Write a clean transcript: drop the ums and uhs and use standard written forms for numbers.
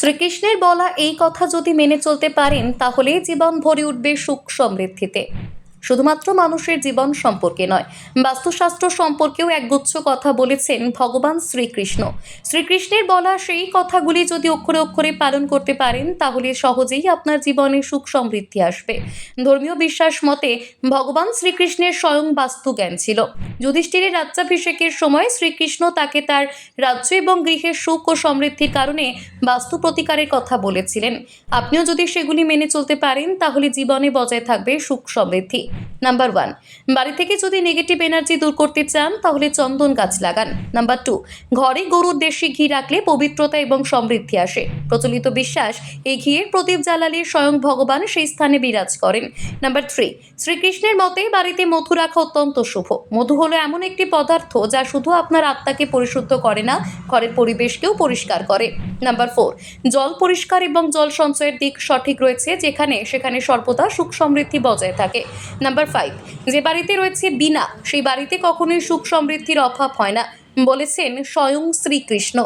শ্রীকৃষ্ণের বলা এই কথা যদি মেনে চলতে পারেন তাহলে জীবন ভরে উঠবে সুখ সমৃদ্ধিতে। শুধুমাত্র মানুষের জীবন সম্পর্কে নয়, বাস্তুশাস্ত্র সম্পর্কেও একগুচ্ছ কথা বলেছেন ভগবান শ্রীকৃষ্ণ। শ্রীকৃষ্ণের বলা সেই কথাগুলি যদি অক্ষরে অক্ষরে পালন করতে পারেন তাহলে সহজেই আপনার জীবনে সুখ সমৃদ্ধি আসবে। ধর্মীয় বিশ্বাস মতে ভগবান শ্রীকৃষ্ণের স্বয়ং বাস্তু জ্ঞান ছিল। যুধিষ্ঠিরের রাজ্যাভিষেকের সময় শ্রীকৃষ্ণ তাকে তার রাজ্য এবং গৃহের সুখ ও সমৃদ্ধির কারণে বাস্তু প্রতিকারের কথা বলেছিলেন। আপনিও যদি সেগুলি মেনে চলতে পারেন তাহলে জীবনে বজায় থাকবে সুখ সমৃদ্ধি। নাম্বার 1, বাড়ি থেকে যদি নেগেটিভ এনার্জি দূর করতে চান তাহলে চন্দন গাছ লাগান। নাম্বার 2, ঘরে গরুর দেশি ঘি রাখলে পবিত্রতা এবং সমৃদ্ধি আসে। প্রচলিত বিশ্বাস এই ঘিয়ের প্রদীপ জ্বালালে স্বয়ং ভগবান সেই স্থানে বিরাজ করেন। নাম্বার 3, শ্রীকৃষ্ণের মতে বাড়িতে মধু রাখা অত্যন্ত শুভ। মধু হলো এমন একটি পদার্থ যা শুধু আপনার আত্মাকে পরিশুদ্ধ করে না, ঘরের পরিবেশকেও পরিষ্কার করে। নাম্বার 4, জল পরিষ্কার এবং জল সঞ্চয়ের দিক সঠিক রয়েছে যেখানে সেখানে সর্বদা সুখ সমৃদ্ধি বজায় থাকে। নাম্বার 5, যে বাড়িতে রয়েছে বীণা সেই বাড়িতে কখনোই সুখ সমৃদ্ধির অভাব হয় না, বলেছেন স্বয়ং শ্রীকৃষ্ণ।